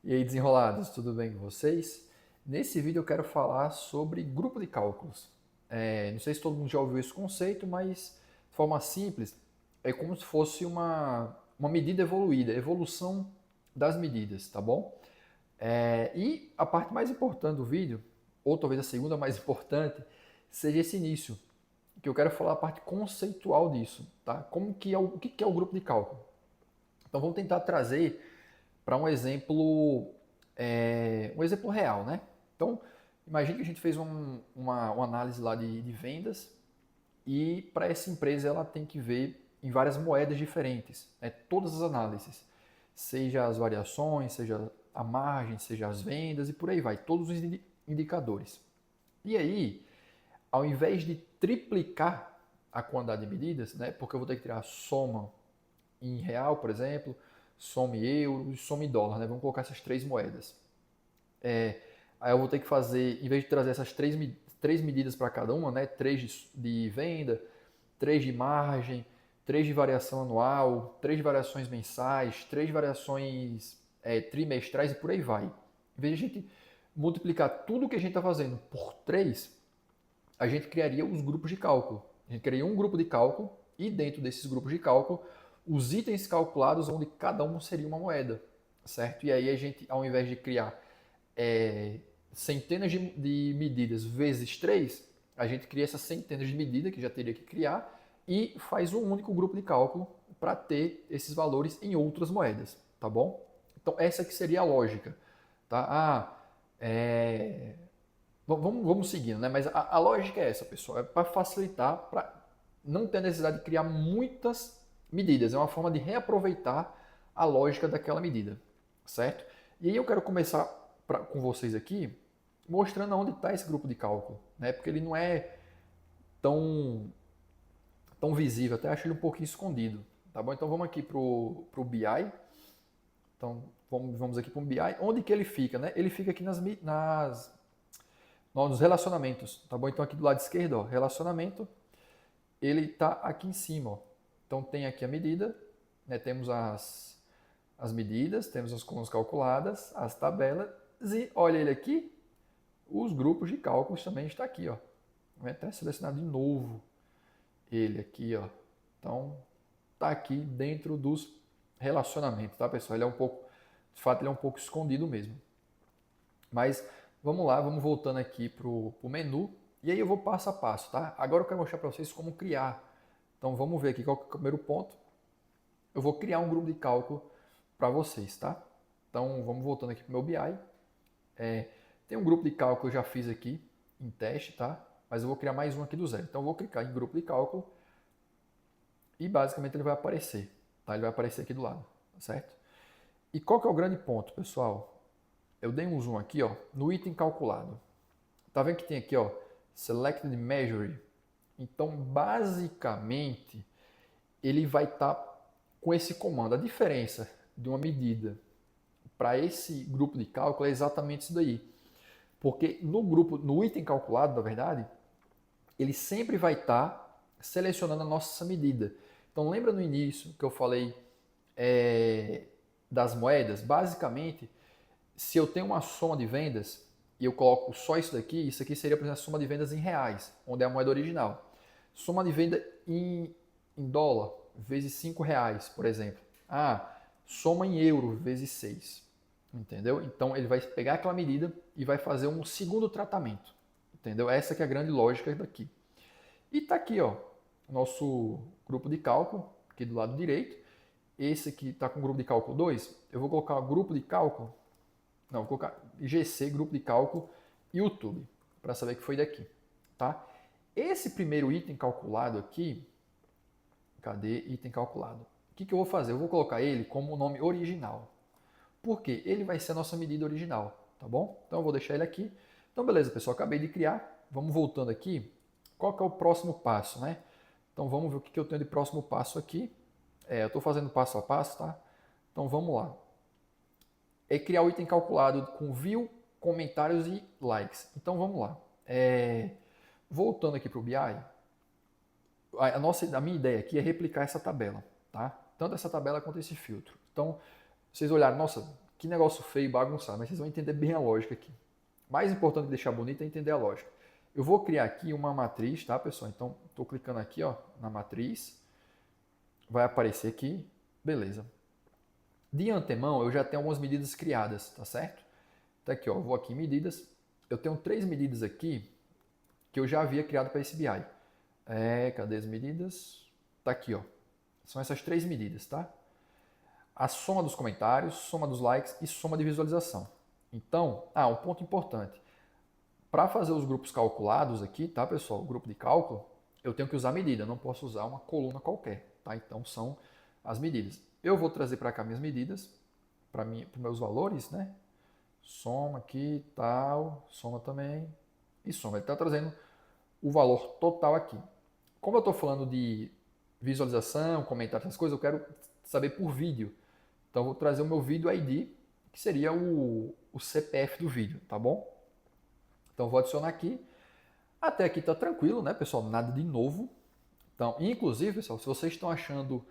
E aí, desenrolados, tudo bem com vocês? Nesse vídeo eu quero falar sobre grupo de cálculos. Não sei se todo mundo já ouviu esse conceito, mas de forma simples, é como se fosse uma medida evoluída, evolução das medidas, tá bom? E a parte mais importante do vídeo, ou talvez a segunda mais importante, seja esse início, que eu quero falar a parte conceitual disso, tá? O que é o grupo de cálculo? Então vamos tentar trazer para um exemplo real, né? Então, imagine que a gente fez uma análise lá de vendas e para essa empresa ela tem que ver em várias moedas diferentes, né? Todas as análises, seja as variações, seja a margem, seja as vendas e por aí vai, todos os indicadores. E aí, ao invés de triplicar a quantidade de medidas, né? Porque eu vou ter que tirar a soma em real, por exemplo, soma em euro e soma em dólar, né? Vamos colocar essas três moedas. Aí eu vou ter que fazer, em vez de trazer essas três medidas para cada uma, né? Três de venda, três de margem, três de variação anual, três de variações mensais, três de variações trimestrais e por aí vai. Em vez de a gente multiplicar tudo que a gente está fazendo por três, a gente criaria os grupos de cálculo. A gente criaria um grupo de cálculo e dentro desses grupos de cálculo, os itens calculados onde cada um seria uma moeda, certo? E aí a gente, ao invés de criar centenas de medidas vezes 3, a gente cria essas centenas de medidas que já teria que criar e faz um único grupo de cálculo para ter esses valores em outras moedas, tá bom? Então essa que seria a lógica, tá? Vamos seguindo, né? Mas a lógica é essa, pessoal. É para facilitar, para não ter a necessidade de criar muitas medidas. É uma forma de reaproveitar a lógica daquela medida, certo? E aí eu quero começar com vocês aqui mostrando onde está esse grupo de cálculo, né? Porque ele não é tão, tão visível, até acho ele um pouquinho escondido, tá bom? Então vamos aqui para o BI. Então vamos aqui para o BI. Onde que ele fica, né? Ele fica aqui nos relacionamentos, tá bom? Então aqui do lado esquerdo, ó, relacionamento, ele está aqui em cima, ó. Então tem aqui a medida, né? Temos as medidas, temos as colunas calculadas, as tabelas e olha ele aqui, os grupos de cálculos também está aqui, ó. Vai até selecionar de novo ele aqui, ó. Então tá aqui dentro dos relacionamentos, tá, pessoal? Ele é um pouco, de fato, ele é um pouco escondido mesmo. Mas vamos lá, vamos voltando aqui para o menu. E aí eu vou passo a passo, tá? Agora eu quero mostrar para vocês como criar. Então vamos ver aqui qual é o primeiro ponto. Eu vou criar um grupo de cálculo para vocês, tá? Então vamos voltando aqui para o meu BI. Tem um grupo de cálculo que eu já fiz aqui em teste, tá? Mas eu vou criar mais um aqui do zero. Então eu vou clicar em grupo de cálculo e basicamente ele vai aparecer, tá? Ele vai aparecer aqui do lado, certo? E qual que é o grande ponto, pessoal? Eu dei um zoom aqui, ó, no item calculado. Tá vendo que tem aqui, ó, Selected Measure? Então, basicamente, ele vai estar com esse comando. A diferença de uma medida para esse grupo de cálculo é exatamente isso daí. Porque no item calculado, na verdade, ele sempre vai estar selecionando a nossa medida. Então, lembra no início que eu falei das moedas? Basicamente, se eu tenho uma soma de vendas e eu coloco só isso aqui seria, por exemplo, a soma de vendas em reais, onde é a moeda original. Soma de venda em dólar, vezes R$ 5, por exemplo. Soma em euro, vezes 6. Entendeu? Então ele vai pegar aquela medida e vai fazer um segundo tratamento. Entendeu? Essa que é a grande lógica daqui. E tá aqui, ó, nosso grupo de cálculo, aqui do lado direito. Esse aqui está com o grupo de cálculo 2. Eu vou colocar o grupo de cálculo. Não, vou colocar GC, grupo de cálculo, YouTube, para saber que foi daqui, tá? Esse primeiro item calculado aqui, cadê item calculado? O que eu vou fazer? Eu vou colocar ele como o nome original. Por quê? Ele vai ser a nossa medida original, tá bom? Então eu vou deixar ele aqui. Então beleza, pessoal, acabei de criar. Vamos voltando aqui. Qual que é o próximo passo, né? Então vamos ver o que eu tenho de próximo passo aqui. Eu estou fazendo passo a passo, tá? Então vamos lá. É criar o item calculado com view, comentários e likes. Então vamos lá. Voltando aqui para o BI, a minha ideia aqui é replicar essa tabela, tá? Tanto essa tabela quanto esse filtro. Então, vocês olharam, nossa, Que negócio feio e bagunçado, mas vocês vão entender bem a lógica aqui. Mais importante que deixar bonito é entender a lógica. Eu vou criar aqui uma matriz, tá, pessoal? Então, estou clicando aqui, ó, na matriz. Vai aparecer aqui. Beleza. De antemão, eu já tenho algumas medidas criadas, tá certo? Tá aqui, ó, eu vou aqui em medidas. Eu tenho 3 medidas aqui que eu já havia criado para esse BI. Cadê as medidas? Tá aqui, ó. São essas 3 medidas, tá? A soma dos comentários, soma dos likes e soma de visualização. Então, um ponto importante. Para fazer os grupos calculados aqui, tá, pessoal? O grupo de cálculo, eu tenho que usar medida, eu não posso usar uma coluna qualquer, tá? Então, são as medidas. Eu vou trazer para cá minhas medidas, para meus valores, né? Soma aqui, tal, soma também e soma. Ele está trazendo o valor total aqui. Como eu estou falando de visualização, comentário, essas coisas, eu quero saber por vídeo. Então, eu vou trazer o meu vídeo ID, que seria o CPF do vídeo, tá bom? Então, vou adicionar aqui. Até aqui está tranquilo, né, pessoal? Nada de novo. Então, inclusive, pessoal, se vocês estão achando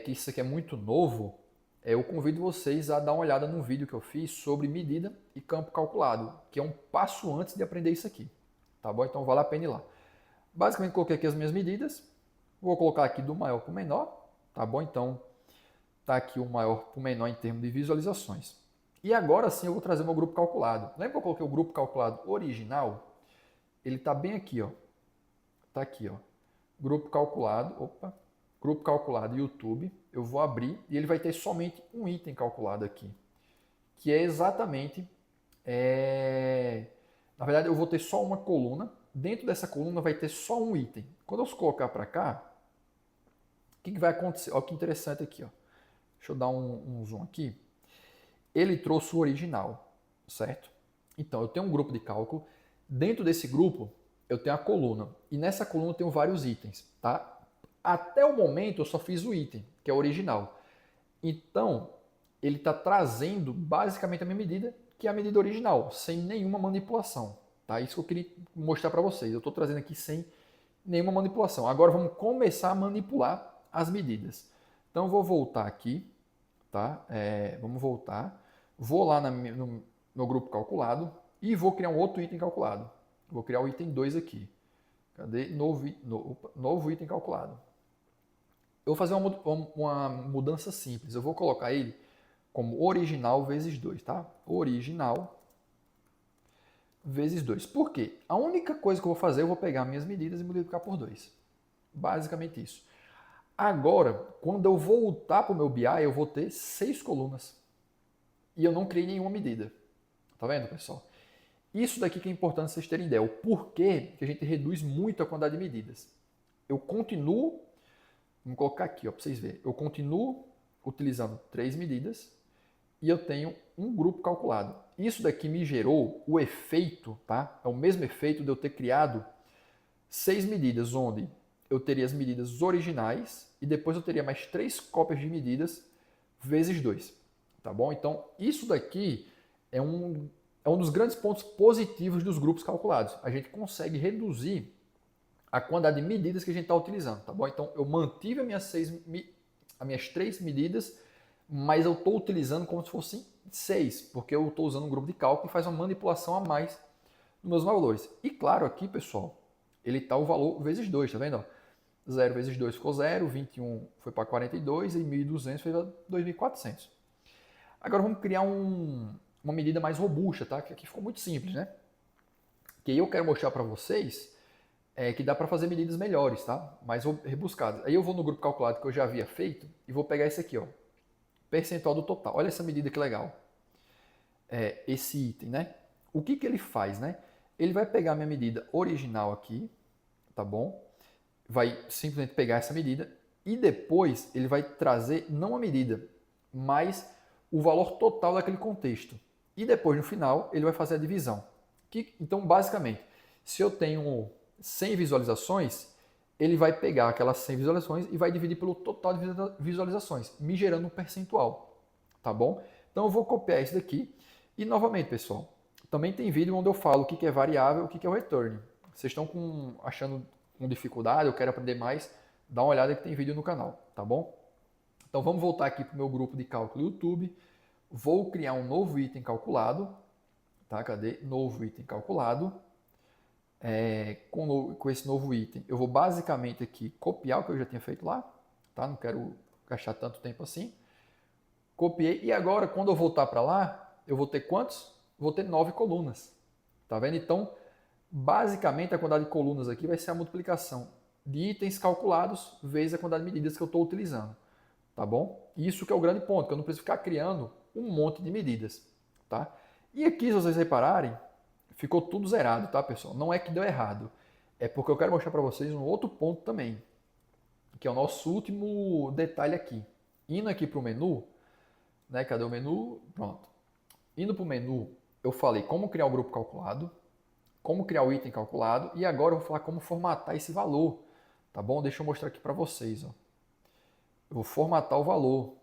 que isso aqui é muito novo, eu convido vocês a dar uma olhada no vídeo que eu fiz sobre medida e campo calculado, que é um passo antes de aprender isso aqui, tá bom? Então, vale a pena ir lá. Basicamente, coloquei aqui as minhas medidas. Vou colocar aqui do maior para o menor, tá bom? Então, tá aqui o maior para o menor em termos de visualizações. E agora sim eu vou trazer meu grupo calculado. Lembra que eu coloquei o grupo calculado original? Ele está bem aqui, ó. Tá aqui, ó. Grupo calculado, grupo calculado YouTube. Eu vou abrir e ele vai ter somente um item calculado aqui, que é exatamente, na verdade eu vou ter só uma coluna. Dentro dessa coluna vai ter só um item. Quando eu colocar para cá, o que vai acontecer? Olha que interessante aqui, ó. Deixa eu dar um zoom aqui. Ele trouxe o original, certo? Então, eu tenho um grupo de cálculo. Dentro desse grupo, eu tenho a coluna. E nessa coluna eu tenho vários itens, tá? Até o momento, eu só fiz o item, que é o original. Então, ele está trazendo basicamente a minha medida, que é a medida original, sem nenhuma manipulação. Tá? Isso que eu queria mostrar para vocês. Eu estou trazendo aqui sem nenhuma manipulação. Agora, vamos começar a manipular as medidas. Então, eu vou voltar aqui. Tá? Vamos voltar. Vou lá no meu grupo calculado e vou criar um outro item calculado. Vou criar o item 2 aqui. Cadê? Novo item calculado. Eu vou fazer uma mudança simples. Eu vou colocar ele como original vezes 2, tá? Original vezes 2. Por quê? A única coisa que eu vou fazer, eu vou pegar minhas medidas e multiplicar por 2. Basicamente isso. Agora, quando eu voltar para o meu BI, eu vou ter 6 colunas. E eu não criei nenhuma medida. Tá vendo, pessoal? Isso daqui que é importante vocês terem ideia. O porquê que a gente reduz muito a quantidade de medidas. Eu continuo, vamos colocar aqui para vocês verem. Eu continuo utilizando 3 medidas e eu tenho um grupo calculado. Isso daqui me gerou o efeito, tá? É o mesmo efeito de eu ter criado 6 medidas, onde eu teria as medidas originais e depois eu teria mais 3 cópias de medidas vezes 2. Tá bom? Então, isso daqui é um dos grandes pontos positivos dos grupos calculados. A gente consegue reduzir a quantidade de medidas que a gente está utilizando. Tá bom? Então, eu mantive as minhas 3 medidas, mas eu estou utilizando como se fossem 6, porque eu estou usando um grupo de cálculo que faz uma manipulação a mais nos meus valores. E claro, aqui, pessoal, ele está o valor vezes 2, tá vendo? 0 vezes 2 ficou 0, 21 foi para 42 e 1.200 foi para 2.400. Agora vamos criar uma medida mais robusta, tá? Que aqui ficou muito simples, né? Que aí eu quero mostrar para vocês que dá para fazer medidas melhores, tá? Mais rebuscadas. Aí eu vou no grupo calculado que eu já havia feito e vou pegar esse aqui, ó. Percentual do total. Olha essa medida que legal. Esse item, né? O que ele faz, né? Ele vai pegar a minha medida original aqui, tá bom? Vai simplesmente pegar essa medida e depois ele vai trazer não a medida, mas o valor total daquele contexto. E depois, no final, ele vai fazer a divisão. Então, basicamente, se eu tenho 100 visualizações, ele vai pegar aquelas 100 visualizações e vai dividir pelo total de visualizações, me gerando um percentual. Tá bom? Então, eu vou copiar isso daqui. E, novamente, pessoal, também tem vídeo onde eu falo o que é variável e o que é o return. Vocês estão achando com dificuldade, eu quero aprender mais, dá uma olhada que tem vídeo no canal, tá bom? Então vamos voltar aqui para o meu grupo de cálculo YouTube, Vou criar um novo item calculado, tá? Cadê? Novo item calculado. Com esse novo item, eu vou basicamente aqui copiar o que eu já tinha feito lá, tá? Não quero gastar tanto tempo assim. Copiei e agora, quando eu voltar para lá, eu vou ter quantos? Vou ter 9 colunas, tá vendo? Então, basicamente, a quantidade de colunas aqui vai ser a multiplicação de itens calculados vezes a quantidade de medidas que eu estou utilizando, tá bom? Isso que é o grande ponto, que eu não preciso ficar criando um monte de medidas, tá? E aqui, se vocês repararem, ficou tudo zerado, tá, pessoal? Não é que deu errado, é porque eu quero mostrar para vocês um outro ponto também, que é o nosso último detalhe aqui. Indo aqui para o menu, né? Cadê o menu? Pronto. Indo para o menu, eu falei como criar o grupo calculado, como criar o item calculado e agora eu vou falar como formatar esse valor, tá bom? Deixa eu mostrar aqui para vocês, ó. Eu vou formatar o valor.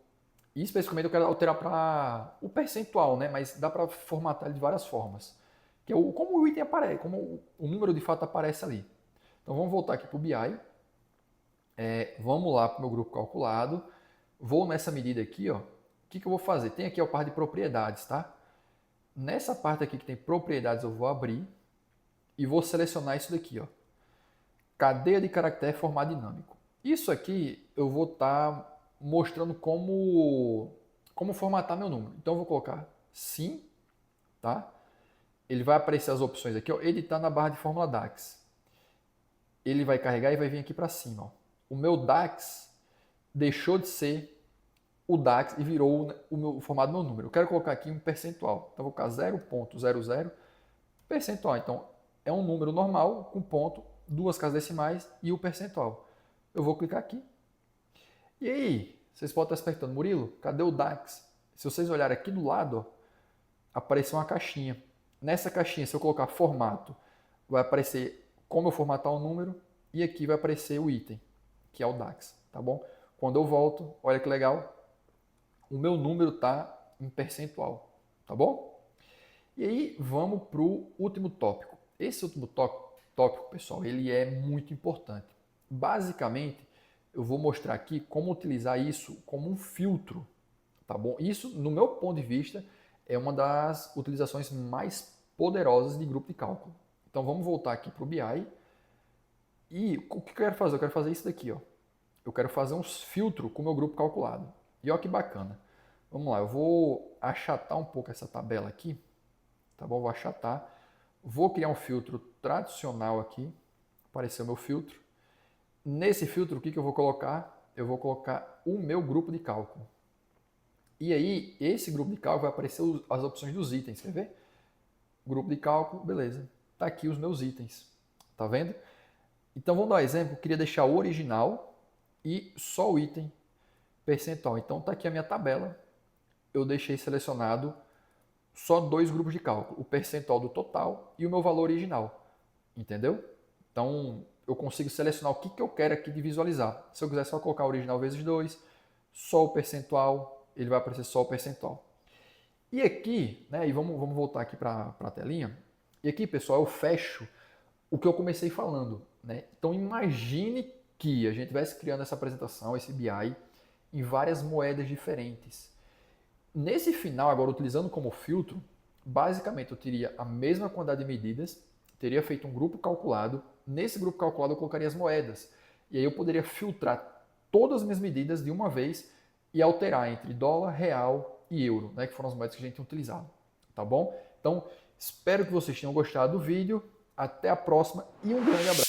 E especificamente eu quero alterar para o percentual, né? Mas dá para formatar ele de várias formas. Que é como o item aparece, como o número de fato aparece ali. Então vamos voltar aqui para o BI. Vamos lá para o meu grupo calculado. Vou nessa medida aqui, ó. O que eu vou fazer? Tem aqui a parte de propriedades, tá? Nessa parte aqui que tem propriedades eu vou abrir e vou selecionar isso daqui, ó. Cadeia de caractere formato dinâmico. Isso aqui eu vou estar mostrando como formatar meu número. Então eu vou colocar sim, tá? Ele vai aparecer as opções aqui, ó, editar na barra de fórmula DAX. Ele vai carregar e vai vir aqui para cima, ó. O meu DAX deixou de ser o DAX e virou o formato do meu número. Eu quero colocar aqui um percentual. Então eu vou colocar 0,00 percentual. Então é um número normal com ponto, 2 casas decimais e o percentual. Eu vou clicar aqui. E aí, vocês podem estar se perguntando, Murilo, cadê o DAX? Se vocês olharem aqui do lado, ó, apareceu uma caixinha. Nessa caixinha, se eu colocar formato, vai aparecer como eu formatar o número e aqui vai aparecer o item, que é o DAX, tá bom? Quando eu volto, olha que legal, o meu número está em percentual, tá bom? E aí, vamos para o último tópico. Esse último tópico, pessoal, ele é muito importante. Basicamente, eu vou mostrar aqui como utilizar isso como um filtro, tá bom? Isso, no meu ponto de vista, é uma das utilizações mais poderosas de grupo de cálculo. Então, vamos voltar aqui para o BI. E o que eu quero fazer? Eu quero fazer isso daqui, ó. Eu quero fazer um filtro com o meu grupo calculado. E olha que bacana. Vamos lá, eu vou achatar um pouco essa tabela aqui, tá bom? Vou achatar. Vou criar um filtro tradicional aqui. Apareceu o meu filtro. Nesse filtro, o que eu vou colocar? Eu vou colocar o meu grupo de cálculo. E aí, esse grupo de cálculo vai aparecer as opções dos itens, quer ver? Grupo de cálculo, beleza. Tá aqui os meus itens, tá vendo? Então, vamos dar um exemplo. Eu queria deixar o original e só o item percentual. Então, tá aqui a minha tabela. Eu deixei selecionado só 2 grupos de cálculo, o percentual do total e o meu valor original, entendeu? Então, eu consigo selecionar o que eu quero aqui de visualizar. Se eu quiser só colocar original vezes 2, só o percentual, ele vai aparecer só o percentual. E aqui, né, e vamos voltar aqui para a telinha, e aqui, pessoal, eu fecho o que eu comecei falando, né? Então, imagine que a gente estivesse criando essa apresentação, esse BI, em várias moedas diferentes. Nesse final, agora utilizando como filtro, basicamente eu teria a mesma quantidade de medidas, teria feito um grupo calculado, nesse grupo calculado eu colocaria as moedas, e aí eu poderia filtrar todas as minhas medidas de uma vez e alterar entre dólar, real e euro, né, que foram as moedas que a gente tem utilizado, tá bom? Então, espero que vocês tenham gostado do vídeo, até a próxima e um grande abraço.